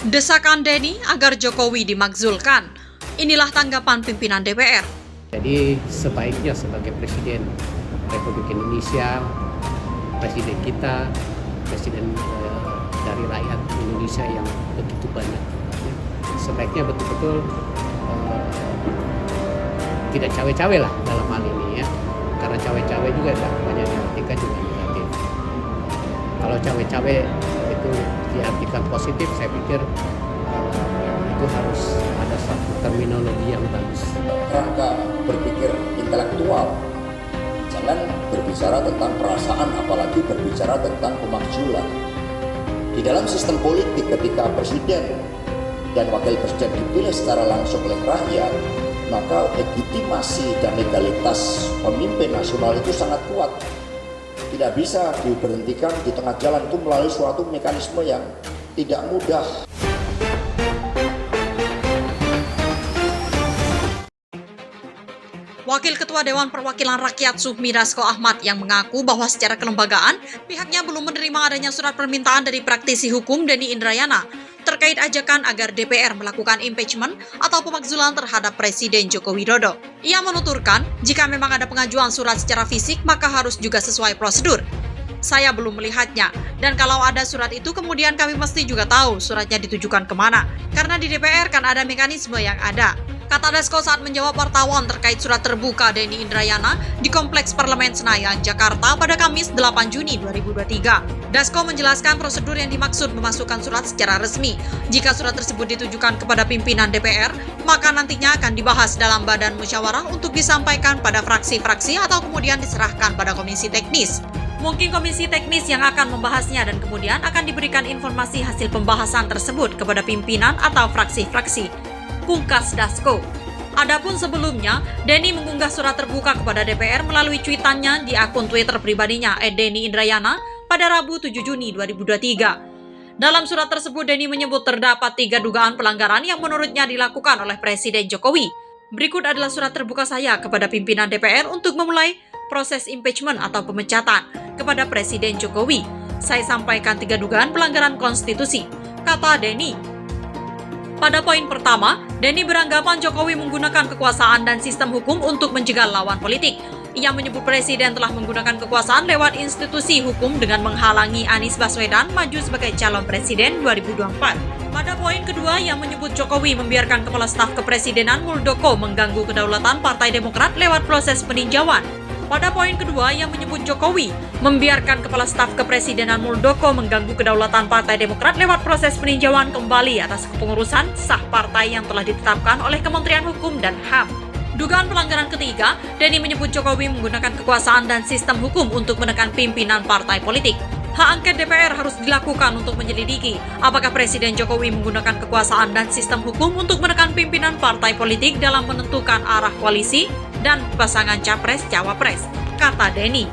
Desakan Denny agar Jokowi dimakzulkan. Inilah tanggapan pimpinan DPR. Jadi sebaiknya sebagai Presiden Republik Indonesia, Presiden kita, Presiden dari rakyat Indonesia yang begitu banyak, sebaiknya betul-betul tidak cawe-cawe lah dalam hal ini ya. Karena cawe-cawe juga banyak diartikan juga negatif. Kalau cawe-cawe itu diartikan positif, saya pikir itu harus ada satu terminologi yang bagus. Rangka berpikir intelektual, jangan berbicara tentang perasaan, apalagi berbicara tentang pemakzulan. Di dalam sistem politik, ketika presiden dan wakil presiden dipilih secara langsung oleh rakyat, maka legitimasi dan legalitas pemimpin nasional itu sangat kuat. Tidak bisa diberhentikan di tengah jalan, itu melalui suatu mekanisme yang tidak mudah. Wakil Ketua Dewan Perwakilan Rakyat Suhmi Dasko Ahmad yang mengaku bahwa secara kelembagaan pihaknya belum menerima adanya surat permintaan dari praktisi hukum Denny Indrayana terkait ajakan agar DPR melakukan impeachment atau pemakzulan terhadap Presiden Joko Widodo. Ia menuturkan, jika memang ada pengajuan surat secara fisik maka harus juga sesuai prosedur. Saya belum melihatnya, dan kalau ada surat itu kemudian kami mesti juga tahu suratnya ditujukan kemana, karena di DPR kan ada mekanisme yang ada. Kata Dasko saat menjawab wartawan terkait surat terbuka Denny Indrayana di Kompleks Parlemen Senayan, Jakarta pada Kamis 8 Juni 2023. Dasko menjelaskan prosedur yang dimaksud memasukkan surat secara resmi. Jika surat tersebut ditujukan kepada pimpinan DPR, maka nantinya akan dibahas dalam badan musyawarah untuk disampaikan pada fraksi-fraksi atau kemudian diserahkan pada komisi teknis. Mungkin komisi teknis yang akan membahasnya dan kemudian akan diberikan informasi hasil pembahasan tersebut kepada pimpinan atau fraksi-fraksi. Pungkas Dasko. Adapun sebelumnya, Denny mengunggah surat terbuka kepada DPR melalui cuitannya di akun Twitter pribadinya @Denny Indrayana pada Rabu 7 Juni 2023. Dalam surat tersebut, Denny menyebut terdapat 3 dugaan pelanggaran yang menurutnya dilakukan oleh Presiden Jokowi. Berikut adalah surat terbuka saya kepada pimpinan DPR untuk memulai proses impeachment atau pemecatan kepada Presiden Jokowi. Saya sampaikan 3 dugaan pelanggaran konstitusi, kata Denny. Pada poin pertama, Denny beranggapan Jokowi menggunakan kekuasaan dan sistem hukum untuk menjegal lawan politik. Ia menyebut Presiden telah menggunakan kekuasaan lewat institusi hukum dengan menghalangi Anies Baswedan maju sebagai calon Presiden 2024. Pada poin kedua, ia menyebut Jokowi membiarkan Kepala Staf Kepresidenan Muldoko mengganggu kedaulatan Partai Demokrat lewat proses peninjauan. Pada poin kedua, ia menyebut Jokowi membiarkan Kepala Staf Kepresidenan Muldoko mengganggu kedaulatan Partai Demokrat lewat proses peninjauan kembali atas kepengurusan sah partai yang telah ditetapkan oleh Kementerian Hukum dan HAM. Dugaan pelanggaran ketiga, Denny menyebut Jokowi menggunakan kekuasaan dan sistem hukum untuk menekan pimpinan partai politik. Hak angket DPR harus dilakukan untuk menyelidiki apakah Presiden Jokowi menggunakan kekuasaan dan sistem hukum untuk menekan pimpinan partai politik dalam menentukan arah koalisi dan pasangan Capres-Cawapres, kata Denny.